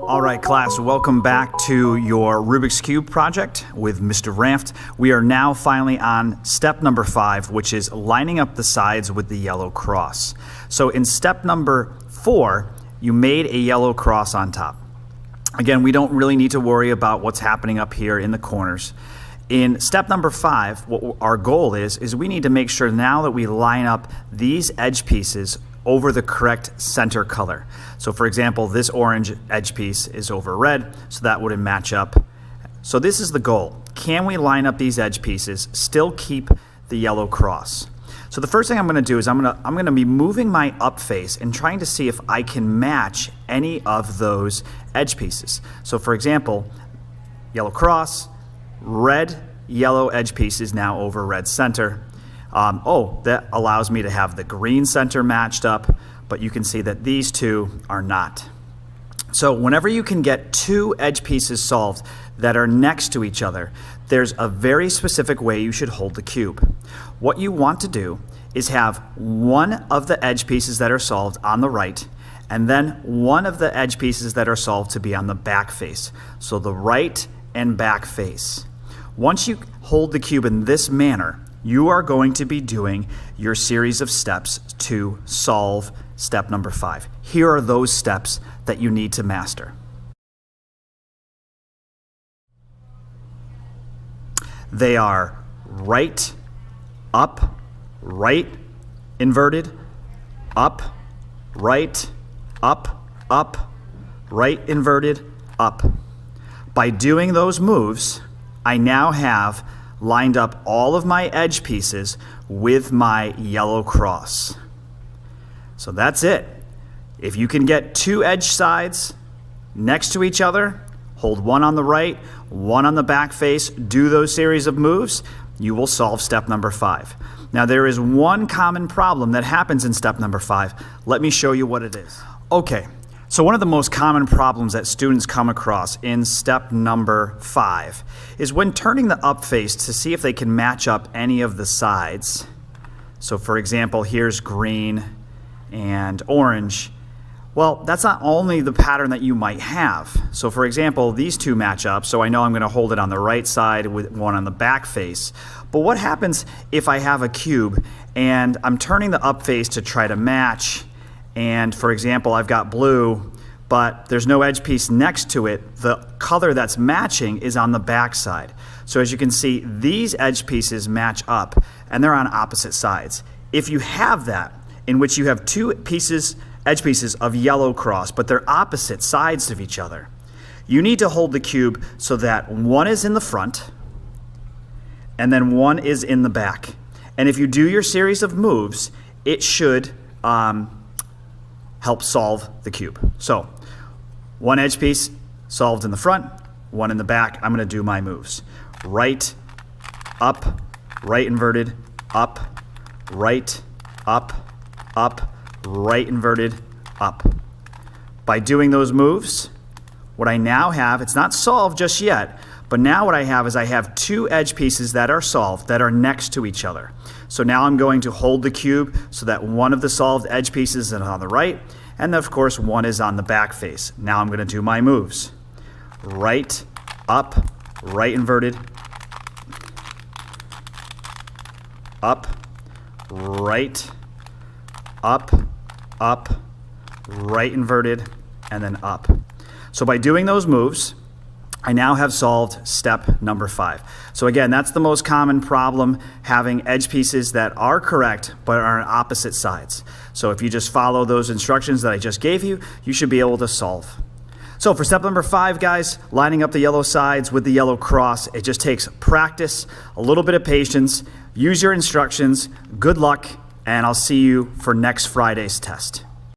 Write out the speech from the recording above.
All right, class, welcome back to your Rubik's Cube project with Mr. Ranft. We are now finally on step number 5, which is lining up the sides with the yellow cross. So in step number 4, you made a yellow cross on top. Again, we don't really need to worry about what's happening up here in the corners. In step number 5, what our goal is we need to make sure now that we line up these edge pieces over the correct center color. So for example, this orange edge piece is over red, so that wouldn't match up. So this is the goal. Can we line up these edge pieces, still keep the yellow cross? So the first thing I'm going to do is I'm going to be moving my up face and trying to see if I can match any of those edge pieces. So for example, yellow cross, red, yellow edge piece is now over red center. That allows me to have the green center matched up, but you can see that these two are not. So whenever you can get two edge pieces solved that are next to each other, there's a very specific way you should hold the cube. What you want to do is have one of the edge pieces that are solved on the right, and then one of the edge pieces that are solved to be on the back face. So the right and back face. Once you hold the cube in this manner, you are going to be doing your series of steps to solve step number 5. Here are those steps that you need to master. They are right, up, right, inverted, up, right, right, inverted, up. By doing those moves, I now have lined up all of my edge pieces with my yellow cross. So that's it. If you can get two edge sides next to each other, hold one on the right, one on the back face, do those series of moves, you will solve step number 5. Now there is one common problem that happens in step number 5. Let me show you what it is. Okay. So one of the most common problems that students come across in step number 5 is when turning the up face to see if they can match up any of the sides. So for example, here's green and orange. Well, that's not only the pattern that you might have. So for example, these two match up, so I know I'm going to hold it on the right side with one on the back face. But what happens if I have a cube and I'm turning the up face to try to match, and for example, I've got blue, but there's no edge piece next to it. The color that's matching is on the back side. So as you can see, these edge pieces match up, and they're on opposite sides. If you have that, in which you have two edge pieces of yellow cross, but they're opposite sides of each other, you need to hold the cube so that one is in the front, and then one is in the back. And if you do your series of moves, it should help solve the cube. So one edge piece solved in the front, one in the back. I'm going to do my moves. Right, up, right inverted, up, right, up, right inverted, up. By doing those moves, what I now have, it's not solved just yet, but now what I have is I have two edge pieces that are solved that are next to each other. So now I'm going to hold the cube so that one of the solved edge pieces is on the right, and of course one is on the back face. Now I'm going to do my moves. Right, up, right inverted, up, right, up, right inverted, and then up. So by doing those moves, I now have solved step number 5. So again, that's the most common problem, having edge pieces that are correct but are on opposite sides. So if you just follow those instructions that I just gave you, you should be able to solve. So for step number 5, guys, lining up the yellow sides with the yellow cross, it just takes practice, a little bit of patience, use your instructions, good luck, and I'll see you for next Friday's test.